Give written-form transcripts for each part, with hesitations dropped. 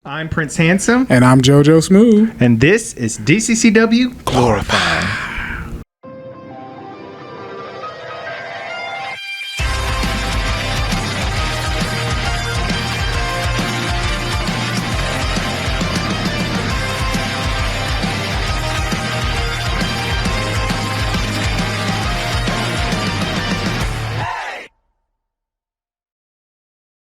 I'm Prince Handsome. And I'm JoJo Smooth. And this is DCCW Glorified.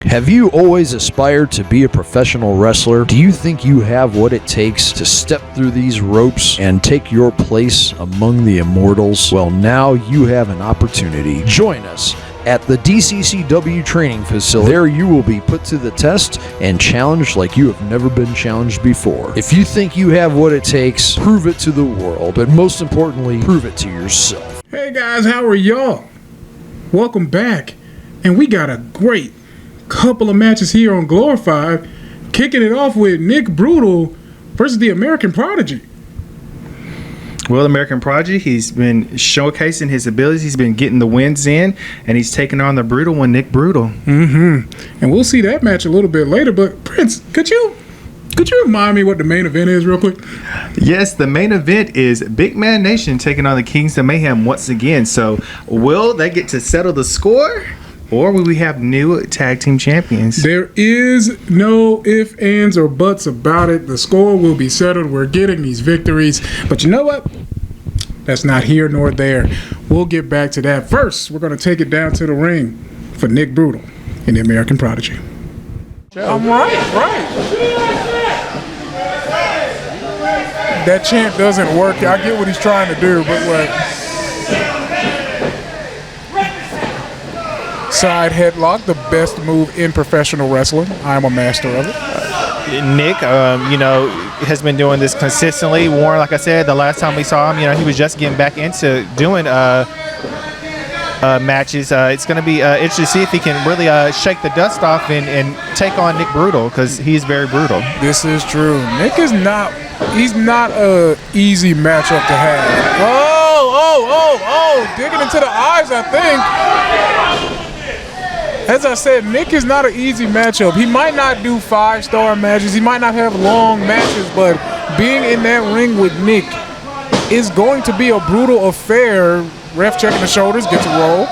Have you always aspired to be a professional wrestler? Do you think you have what it takes to step through these ropes and take your place among the immortals? Well, now you have an opportunity. Join us at the DCCW training facility. There you will be put to the test and challenged like you have never been challenged before. If you think you have what it takes, prove it to the world, but most importantly, prove it to yourself. Hey guys, how are y'all? Welcome back. And we got a great couple of matches here on Glorified, kicking it off with Nick Brutal versus the American Prodigy. Well, American Prodigy, he's been showcasing his abilities. He's been getting the wins in, and he's taking on the Brutal one, Nick Brutal. Mm-hmm. And we'll see that match a little bit later. But Prince, could you remind me what the main event is real quick? Yes, the main event is Big Man Nation taking on the Kings of Mayhem once again. So will they get to settle the score? Or will we have new tag team champions? There is no ifs, ands, or buts about it. The score will be settled. We're getting these victories. But you know what? That's not here nor there. We'll get back to that. First, we're going to take it down to the ring for Nick Brutal and the American Prodigy. I'm right. That chant doesn't work. I get what he's trying to do, but what? Side headlock, the best move in professional wrestling. I'm a master of it. Nick, has been doing this consistently. Warren, like I said, the last time we saw him, he was just getting back into doing matches. It's going to be interesting to see if he can really shake the dust off and take on Nick Brutal, because he's very brutal. This is true. Nick is not. He's not a easy matchup to have. Oh! Digging into the eyes, I think. As I said, Nick is not an easy matchup. He might not do 5-star matches. He might not have long matches, but being in that ring with Nick is going to be a brutal affair. Ref checking the shoulders, gets a roll.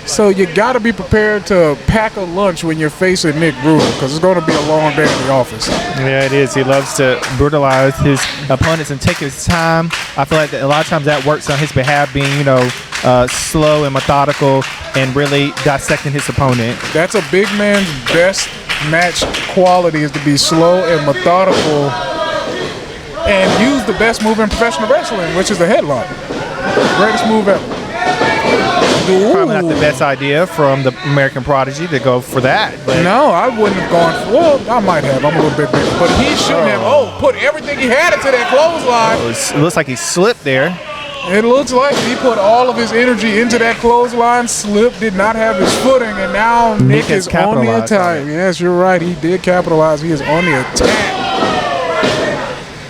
So you got to be prepared to pack a lunch when you're facing Nick Brutal, because it's going to be a long day in the office. Yeah, it is. He loves to brutalize his opponents and take his time. I feel like a lot of times that works on his behalf, being, slow and methodical and really dissecting his opponent. That's a big man's best match quality, is to be slow and methodical and use the best move in professional wrestling, which is the headlock. Greatest move ever. Probably not the best idea from the American Prodigy to go for that. But no, I wouldn't have gone for. Well, I might have. I'm a little bit bigger, but he shouldn't have. Put everything he had into that clothesline. It looks like he slipped there. It looks like he put all of his energy into that clothesline, slipped, did not have his footing, and now Nick is on the attack. Yes, you're right. He did capitalize. He is on the attack.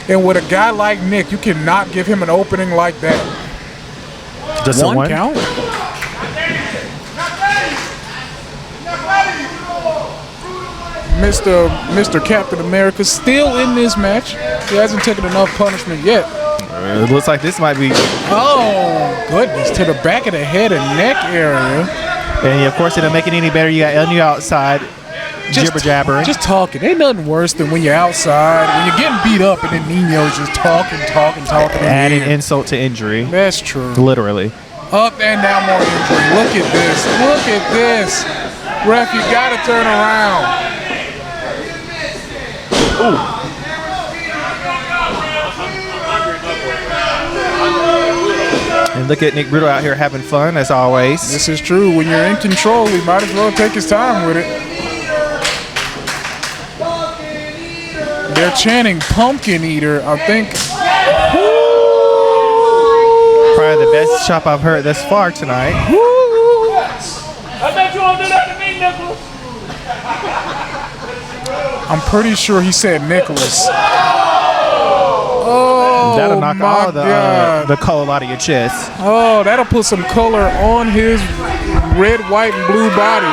And with a guy like Nick, you cannot give him an opening like that. Just one count. Mr. Captain America still in this match. He hasn't taken enough punishment yet. It looks like this might be. Oh, goodness. To the back of the head and neck area. And, of course, it don't make it any better. You got Enu outside, jibber-jabbering. Just talking. Ain't nothing worse than when you're outside, when you're getting beat up, and then Nino's just talking. Adding insult to injury. That's true. Literally. Up and down, more injury. Look at this. Ref, you got to turn around. Ooh. And look at Nick Brutal out here having fun, as always. This is true. When you're in control, he might as well take his time with it. They're chanting Pumpkin Eater, I think. Probably the best chop I've heard thus far tonight. I bet you won't do that to me, Nicholas. I'm pretty sure he said Nicholas. That'll knock all the color out of your chest. Oh, that'll put some color on his red, white, and blue body.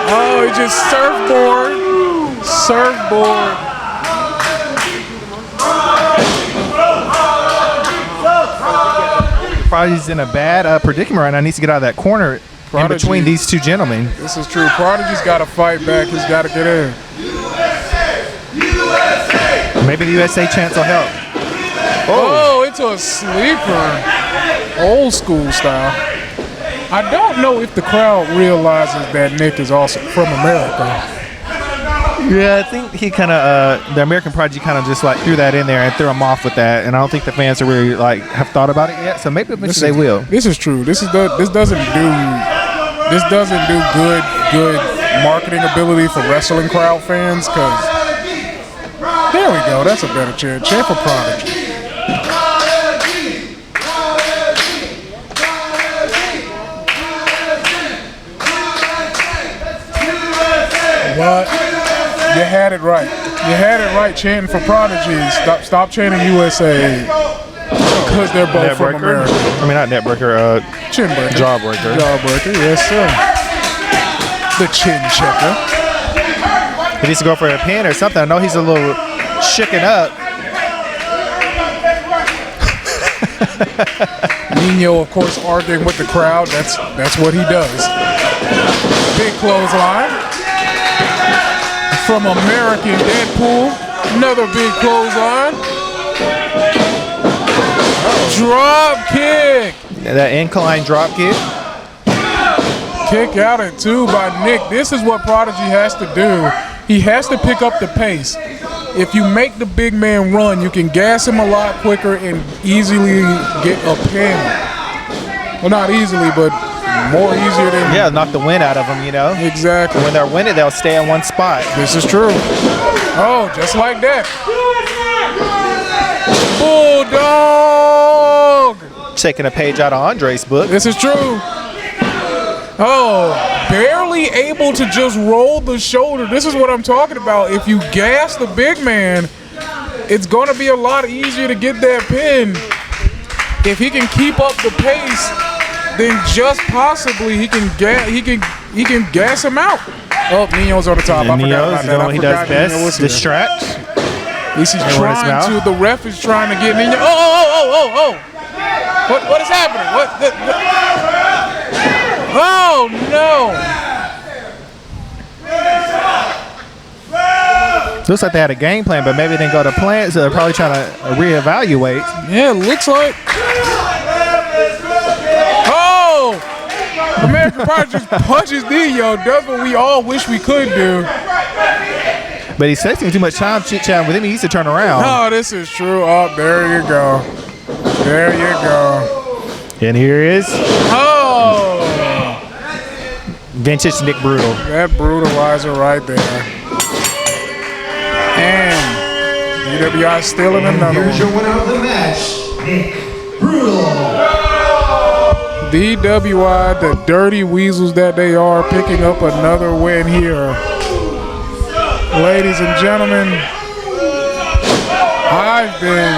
Oh, he just surfboard. Surfboard. Prodigy's in a bad predicament right now. Needs to get out of that corner in between these two gentlemen. This is true. Prodigy's got to fight back. He's got to get in. Maybe the USA chance will help. Oh, it's a sleeper. Old school style. I don't know if the crowd realizes that Nick is also from America. Yeah, I think he kind of, the American Prodigy kind of just like threw that in there and threw him off with that. And I don't think the fans are really like have thought about it yet. So maybe eventually they will. This is true. This doesn't do good marketing ability for wrestling crowd fans. Cause there we go. That's a better chant. Chant for Prodigy. What? You had it right. You had it right chanting for Prodigy. Stop chanting USA. Because they're both from America. I mean, not netbreaker, Chin breaker. jawbreaker. Jawbreaker, yes sir. The chin checker. He needs to go for a pin or something. I know he's a little shaken up. Nino, of course, arguing with the crowd. That's what he does. Big clothesline. From American Deadpool, another big clothesline. Drop kick. That incline drop kick. Kick out at 2 by Nick. This is what Prodigy has to do. He has to pick up the pace. If you make the big man run, you can gas him a lot quicker and easily get a pin. Well, not easily, but more easier than... Yeah, knock the wind out of them, you know. Exactly. When they're winning, they'll stay in one spot. This is true. Oh, just like that. Bulldog! Taking a page out of Andre's book. This is true. Oh, barely able to just roll the shoulder. This is what I'm talking about. If you gas the big man, it's going to be a lot easier to get that pin. If he can keep up the pace, then just possibly he can gas him out. Oh, Nino's on the top. And I forgot about Nino's that. doing what he does best, distract. He's trying to. The ref is trying to get Nino. Oh! What is happening? What? Oh no! Looks like they had a game plan, but maybe it didn't go to plan, so they're probably trying to reevaluate. Yeah, looks like. American Prodigy just punches Nino, does what we all wish we could do. But he's spending too much time chit-chatting with him. He needs to turn around. Oh, this is true. Oh, there you go. There you go. And here is Oh! vintage Nick Brutal. That brutalizer right there. And DWI still in another Here's your winner of the match, Nick Brutal. DWI, the dirty weasels that they are, picking up another win here. Ladies and gentlemen, I've been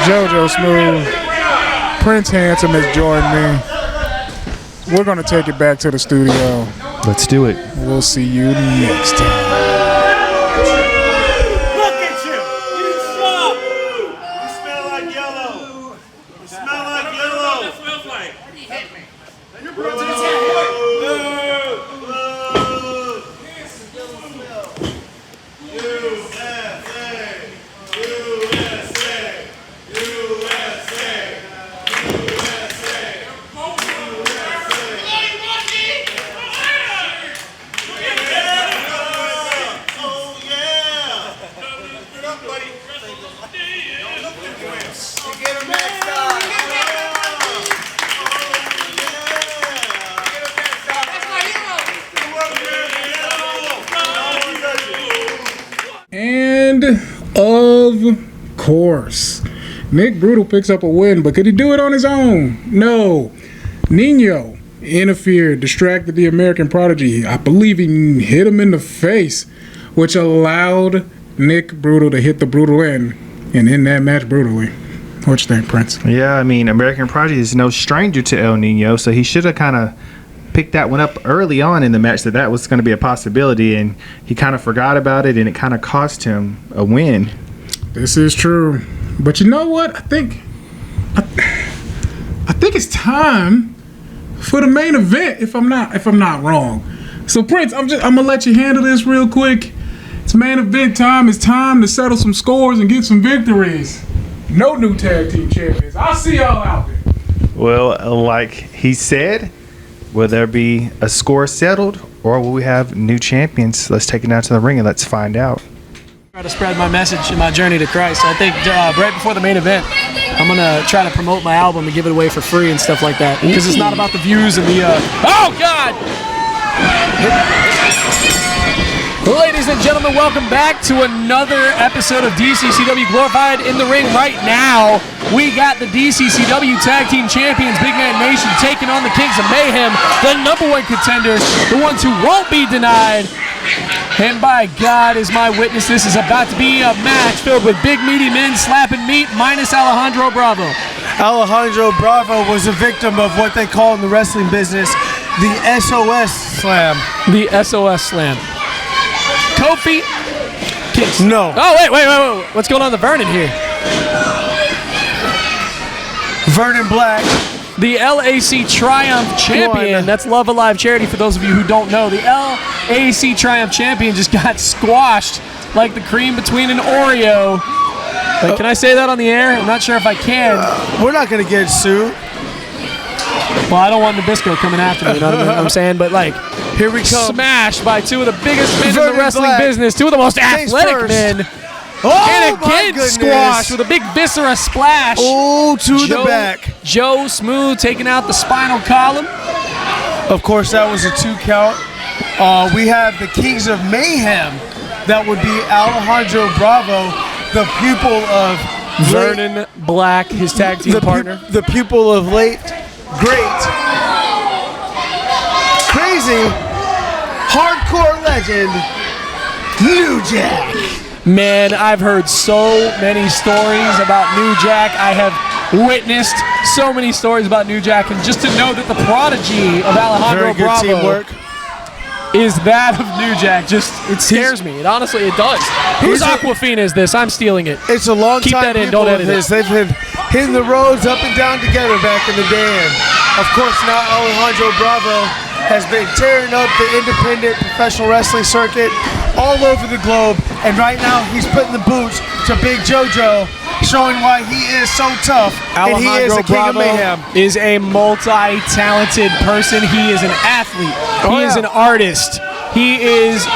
JoJo Smooth. Prince Handsome has joined me. We're going to take it back to the studio. Let's do it. We'll see you next time. Look at you! You suck! You smell like yellow. You smell like yellow. What that smells like? He hit me. Then you're brought to his head. And of course, Nick Brutal picks up a win, but could he do it on his own? No. Nino interfered, distracted the American Prodigy. I believe he hit him in the face, which allowed Nick Brutal to hit the Brutal end and end that match brutally. What you think, Prince? Yeah, I mean, American Prodigy is no stranger to El Nino, so he should have kind of picked that one up early on in the match, that was going to be a possibility, and he kind of forgot about it, and it kind of cost him a win. This is true. But you know what? I think it's time for the main event, if I'm not wrong. So Prince, I'm gonna let you handle this real quick. It's main event time. It's time to settle some scores and get some victories. No new tag team champions. I'll see y'all out there. Well, like he said, will there be a score settled, or will we have new champions? Let's take it down to the ring and let's find out. Try to spread my message and my journey to Christ. I think right before the main event, I'm gonna try to promote my album and give it away for free and stuff like that, because it's not about the views and the oh God! Ladies and gentlemen, welcome back to another episode of DCCW Glorified in the Ring. Right now, we got the DCCW Tag Team Champions, Big Man Nation, taking on the Kings of Mayhem, the #1 contenders, the ones who won't be denied. And by God is my witness, this is about to be a match filled with big meaty men slapping meat, minus Alejandro Bravo. Alejandro Bravo was a victim of what they call in the wrestling business the SOS Slam. The SOS Slam. Kofi Kingston. No. Oh, wait. What's going on with Vernon here? Vernon Black. The LAC Triumph Champion. That's Love Alive Charity for those of you who don't know. The LAC Triumph Champion just got squashed like the cream between an Oreo. Wait, can I say that on the air? I'm not sure if I can. We're not going to get sued. Well, I don't want Nabisco coming after me, you know what I'm saying? But, like, here we come. Smashed by two of the biggest men Vernon in the wrestling Black. business, two of the most athletic first. men. Oh, And my again, goodness. squash with a big viscera splash. Oh, to the back. Joe Smooth taking out the spinal column. Of course, that was a 2 count. We have the Kings of Mayhem. That would be Alejandro Bravo, the pupil of Vernon Black, his tag team partner. The pupil of late, great, crazy, hardcore legend, New Jack. Man, I've heard so many stories about New Jack. I have witnessed so many stories about New Jack, and just to know that the prodigy of Alejandro Very good Bravo teamwork. is that of New Jack, it scares me. It honestly, it does. Whose Aquafina is this? I'm stealing it. It's a long Keep time that in, people don't of edit it. his. They've been hitting the roads up and down together back in the day. And of course, now Alejandro Bravo has been tearing up the independent professional wrestling circuit all over the globe. And right now, he's putting the boots to Big JoJo, showing why he is so tough. And he is a king of mayhem. Is a multi-talented person. He is an athlete. He is an artist. He is,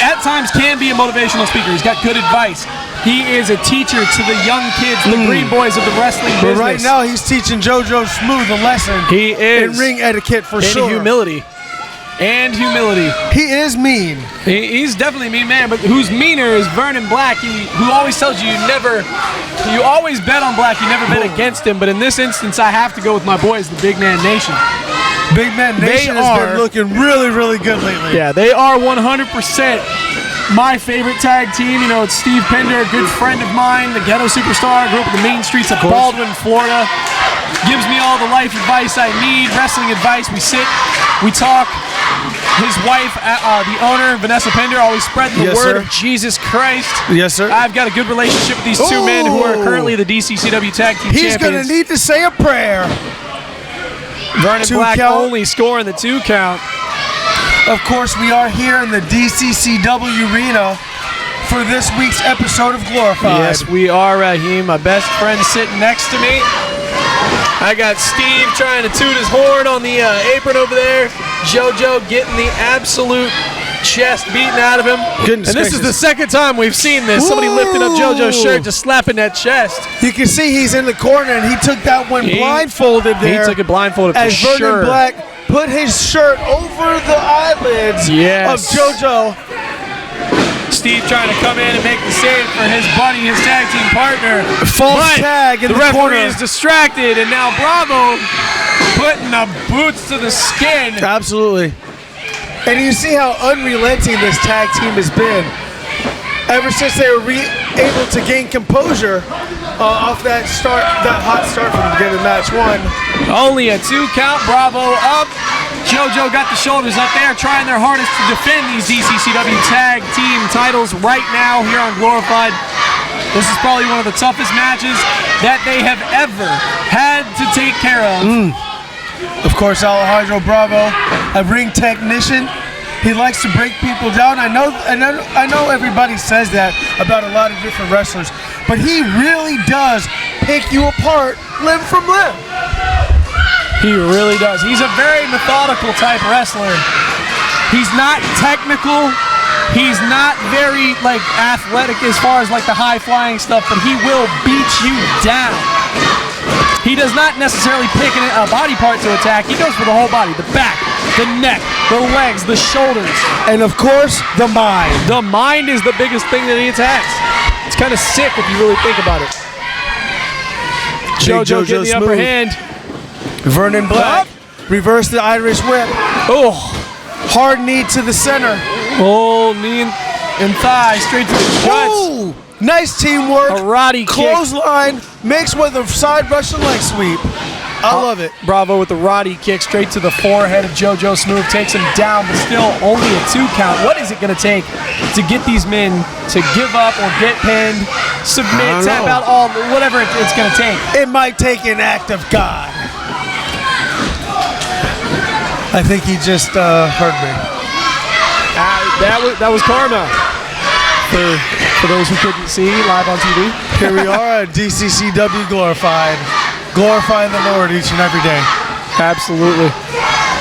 at times, can be a motivational speaker. He's got good advice. He is a teacher to the young kids, the green boys of the wrestling business. But right now, he's teaching JoJo Smooth a lesson. He is. In ring etiquette for and sure. humility. And humility. He is mean. He's definitely a mean man, but who's meaner is Vernon Black, who always tells you you always bet on Black, you never bet against him, but in this instance, I have to go with my boys, the Big Man Nation. Big Man Nation has been looking really, really good lately. Yeah, they are 100% my favorite tag team. You know, it's Steve Pender, a good friend of mine, the ghetto superstar, grew up in the main streets of Baldwin, Florida. Gives me all the life advice I need, wrestling advice. We sit, we talk. His wife, the owner, Vanessa Pender, always spreading the word of Jesus Christ. Yes, sir. I've got a good relationship with these two men who are currently the DCCW Tag Team Champions. He's going to need to say a prayer. Vernon Black only scoring the 2 count. Of course, we are here in the DCCW arena for this week's episode of Glorified. Yes, we are, Raheem. My best friend sitting next to me. I got Steve trying to toot his horn on the apron over there. JoJo getting the absolute chest beaten out of him. Goodness and this gracious. is the second time we've seen this. Somebody lifting up JoJo's shirt, just slapping that chest. You can see he's in the corner, and he took that one blindfolded there. He took it blindfolded for as sure. Vernon Black put his shirt over the eyelids of JoJo. Steve trying to come in and make the save for his buddy, his tag team partner. False tag in the referee corner. is distracted, and now Bravo putting the boots to the skin. Absolutely. And you see how unrelenting this tag team has been. Ever since they were able to gain composure off that hot start from the beginning of match 1. Only a 2 count. Bravo up. JoJo got the shoulders up there, trying their hardest to defend these DCCW Tag Team titles right now here on Glorified. This is probably one of the toughest matches that they have ever had to take care of. Of course, Alejandro Bravo, a ring technician. He likes to break people down. I know everybody says that about a lot of different wrestlers, but he really does pick you apart limb from limb. He really does. He's a very methodical type wrestler. He's not technical. He's not very athletic as far as the high flying stuff, but he will beat you down. He does not necessarily pick a body part to attack. He goes for the whole body, the back, the neck, the legs, the shoulders. And of course, the mind. The mind is the biggest thing that he attacks. It's kind of sick if you really think about it. JoJo getting the upper hand. Vernon Black, reverse the Irish whip. Oh, hard knee to the center. Oh, knee and thigh straight to the guts. Ooh, nice teamwork. A Roddy kick. Clothesline mixed with a side Russian leg sweep. I love it. Bravo with the Roddy kick straight to the forehead of JoJo Smooth. Takes him down, but still only a 2 count. What is it going to take to get these men to give up or get pinned, submit, tap out, all whatever it's going to take? It might take an act of God. I think he just heard me. That was karma. For those who couldn't see live on TV. Here we are at DCCW Glorified. Glorifying the Lord each and every day. Absolutely.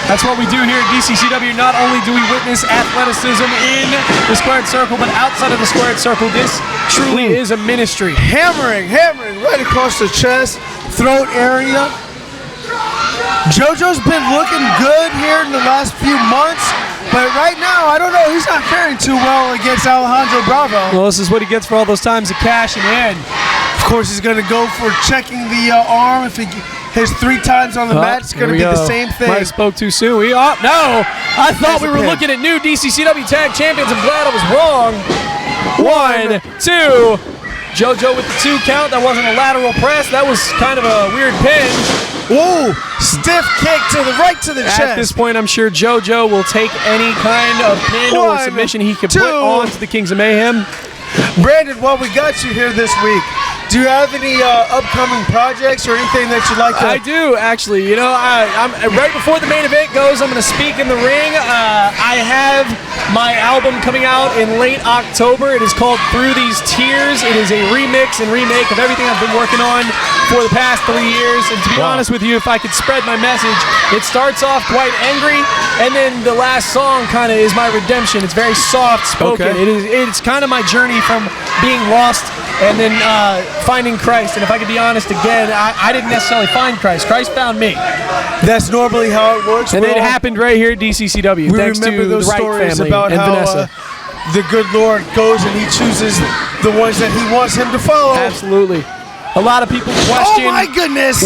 That's what we do here at DCCW. Not only do we witness athleticism in the squared circle, but outside of the squared circle, this truly is a ministry. Hammering right across the chest, throat area. JoJo's been looking good here in the last few months, but right now, I don't know, he's not faring too well against Alejandro Bravo. Well, this is what he gets for all those times of cashing in. Of course, he's going to go for checking the arm. If he hits 3 times on the mat, it's going to be the same thing. Might have spoke too soon. No, I thought we were looking at new DCCW Tag Champions. I'm glad I was wrong. 1, 2. JoJo with the 2 count. That wasn't a lateral press. That was kind of a weird pin. Ooh, stiff kick to the right to the chest. At this point, I'm sure JoJo will take any kind of pin or submission he can put on to the Kings of Mayhem. Brandon, while we got you here this week, do you have any upcoming projects or anything that you'd like to? I do, actually. You know, I'm right before the main event goes, I'm going to speak in the ring. I have my album coming out in late October. It is called Through These Tears. It is a remix and remake of everything I've been working on for the past 3 years. And to be honest with you, if I could spread my message, it starts off quite angry, and then the last song kind of is my redemption. It's very soft-spoken. Okay. It's kind of my journey from being lost and then finding Christ. And if I could be honest again, I didn't necessarily find Christ. Christ found me. That's normally how it works. And it happened right here at DCCW. We thanks remember to those the Wright stories family about and how Vanessa. The good Lord goes and he chooses the ones that he wants him to follow. Absolutely. A lot of people question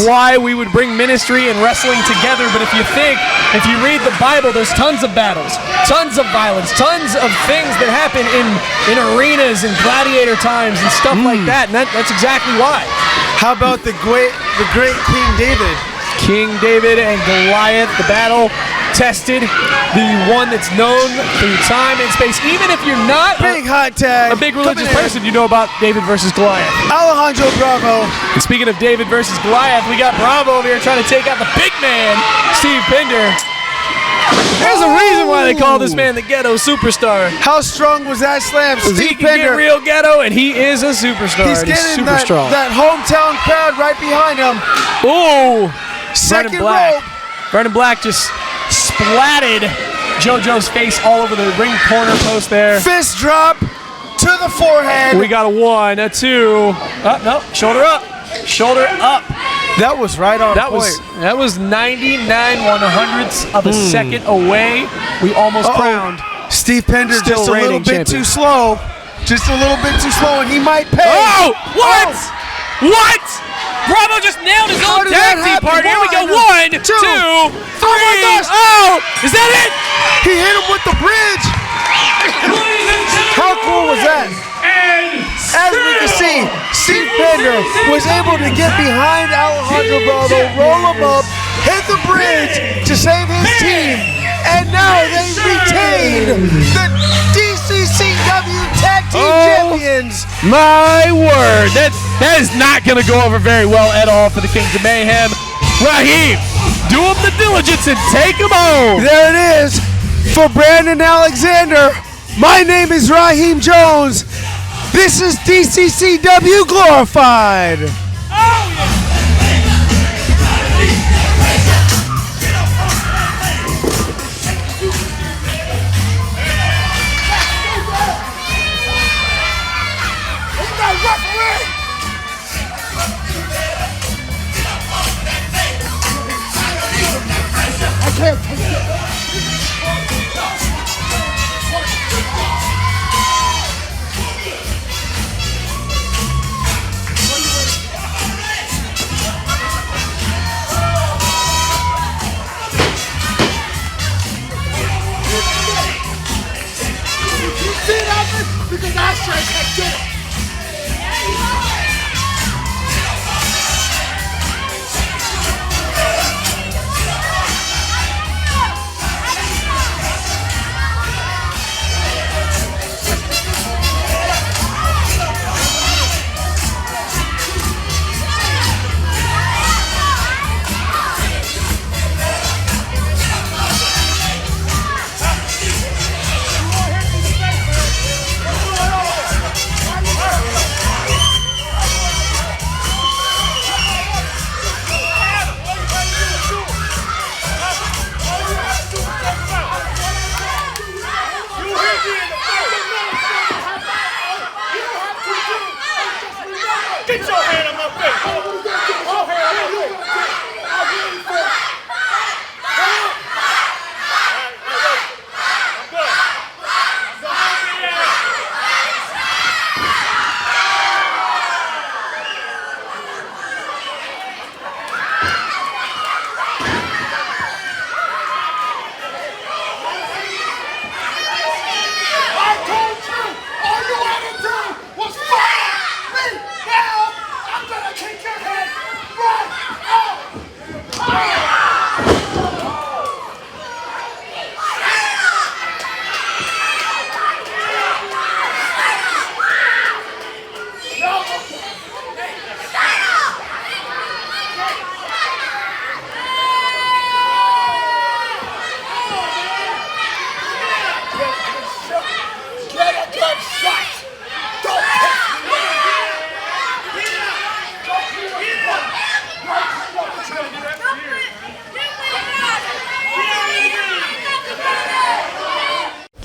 why we would bring ministry and wrestling together, but if you read the Bible, there's tons of battles, tons of violence, tons of things that happen in arenas and gladiator times and stuff like that, and that's exactly why. How about the great King David? King David and Goliath, the battle tested, the one that's known through time and space. Even if you're not a big religious person, you know about David versus Goliath. Alejandro Bravo. And speaking of David versus Goliath, we got Bravo over here trying to take out the big man, Steve Pinder. There's a reason why they call this man the ghetto superstar. How strong was that slam? Steve Pinder, get real ghetto, and he is a superstar. He's getting super strong. That hometown crowd right behind him. Ooh, second rope. Vernon Black just splatted JoJo's face all over the ring corner post there. Fist drop to the forehead. We got a 1, a 2. No, shoulder up. Shoulder up. That was right on point. That was 99 1/100ths of a second away. We almost crowned. Steve Pinder Still just a little bit too slow. Just a little bit too slow, and he might pay. Oh, what? Oh. What? Bravo just nailed his own tag team partner. Here we go. 1, 2, 3. Oh my gosh. Oh, is that it? He hit him with the bridge. How cool was that? As we can see, Steve Pinder was able to get behind Alejandro Bravo, roll him up, hit the bridge to save his team. And now they retain the DCCW Tag Team Champions. My word, that is not going to go over very well at all for the Kings of Mayhem. Raheem, do him the diligence and take him home. There it is for Brandon Alexander. My name is Raheem Jones. This is DCCW Glorified. Because I sure as did it. Get your hand on my face.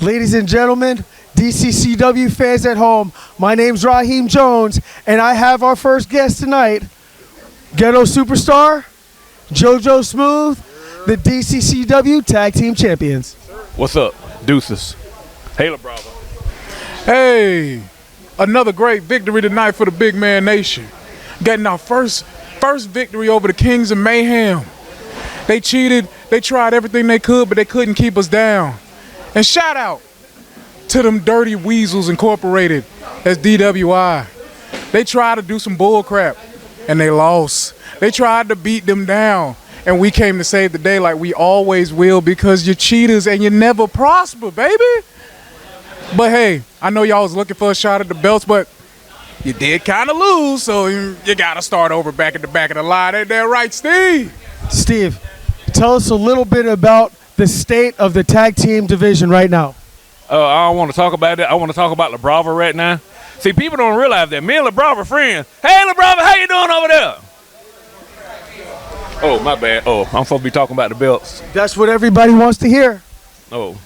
Ladies and gentlemen, DCCW fans at home, my name's Raheem Jones, and I have our first guest tonight, Ghetto Superstar, JoJo Smooth, the DCCW Tag Team Champions. What's up? Deuces. Hey, Bravo. Hey, another great victory tonight for the Big Man Nation. Getting our first victory over the Kings of Mayhem. They cheated, they tried everything they could, but they couldn't keep us down. And shout out to them Dirty Weasels Incorporated, that's DWI. They tried to do some bull crap, and they lost. They tried to beat them down, and we came to save the day like we always will, because you're cheaters and you never prosper, baby. But hey, I know y'all was looking for a shot at the belts, but you did kind of lose, so you got to start over back at the back of the line. Ain't that right, Steve? Steve, tell us a little bit about the state of the tag team division right now. I don't want to talk about it. I want to talk about LeBrava right now. See, people don't realize that me and LeBrava are friends. Hey, LeBrava, how you doing over there? Oh, my bad. Oh, I'm supposed to be talking about the belts. That's what everybody wants to hear. Oh,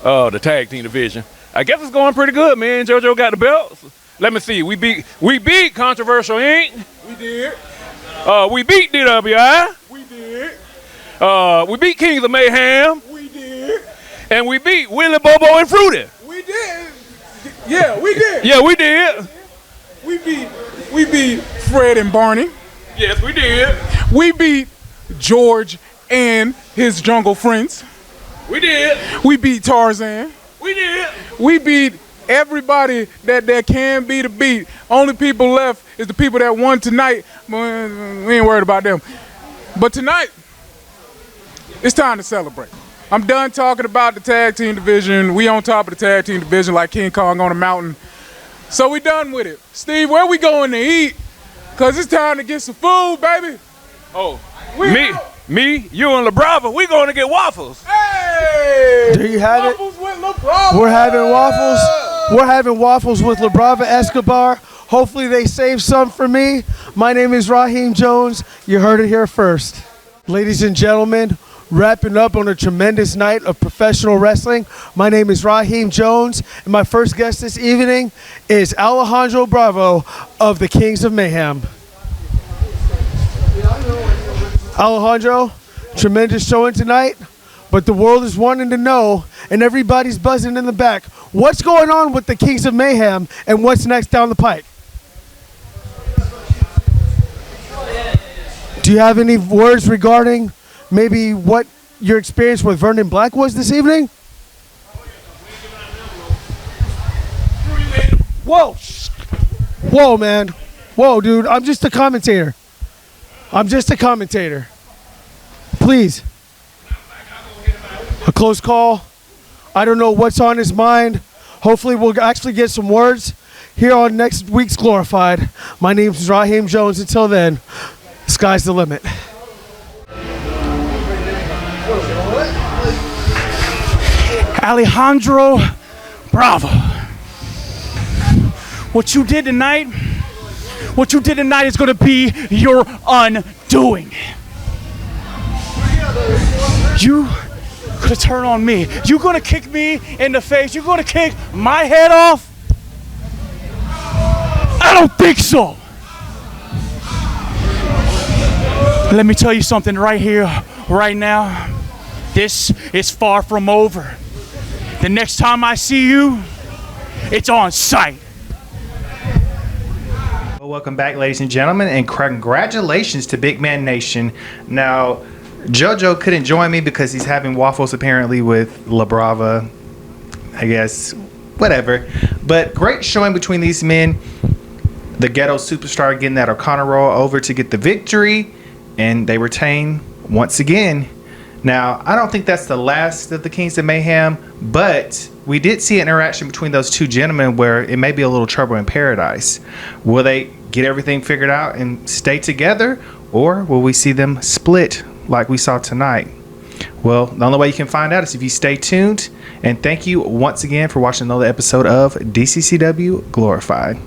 the tag team division. I guess it's going pretty good, man. JoJo got the belts. Let me see. We beat Controversial Inc. We did. We beat DWI. We did. We beat Kings of Mayhem. We did. And we beat Willie Bobo and Fruity. We did. Yeah, we did. Yeah, we did. We beat Fred and Barney. Yes, we did. We beat George and his jungle friends. We did. We beat Tarzan. We did. We beat everybody that there can be to beat. Only people left is the people that won tonight. We ain't worried about them. But tonight, it's time to celebrate. I'm done talking about the tag team division. We on top of the tag team division like King Kong on a mountain. So we done with it. Steve, where we going to eat? Cause it's time to get some food, baby. Oh, me, you and LaBrava, we going to get waffles. Hey! There you have it. Waffles with LaBrava. We're having waffles. We're having waffles with LaBrava Escobar. Hopefully they save some for me. My name is Raheem Jones. You heard it here first. Ladies and gentlemen, wrapping up on a tremendous night of professional wrestling. My name is Raheem Jones, and my first guest this evening is Alejandro Bravo of the Kings of Mayhem. Alejandro, tremendous showing tonight, but the world is wanting to know, and everybody's buzzing in the back. What's going on with the Kings of Mayhem, and what's next down the pike? Do you have any words regarding maybe what your experience with Vernon Black was this evening? Whoa. Whoa, man. Whoa, dude. I'm just a commentator. Please. A close call. I don't know what's on his mind. Hopefully we'll actually get some words here on next week's Glorified. My name is Raheem Jones. Until then, the sky's the limit. Alejandro Bravo. What you did tonight is going to be your undoing. You could have turned on me. You going to kick me in the face? You going to kick my head off? I don't think so. Let me tell you something right here, right now. This is far from over. The next time I see you, it's on sight. Well, welcome back, ladies and gentlemen, and congratulations to Big Man Nation. Now, JoJo couldn't join me because he's having waffles apparently with LaBrava. I guess, whatever. But great showing between these men. The Ghetto Superstar getting that O'Connor roll over to get the victory, and they retain once again. Now, I don't think that's the last of the Kings of Mayhem, but we did see an interaction between those two gentlemen where it may be a little trouble in paradise. Will they get everything figured out and stay together, or will we see them split like we saw tonight? Well, the only way you can find out is if you stay tuned, and thank you once again for watching another episode of DCCW Glorified.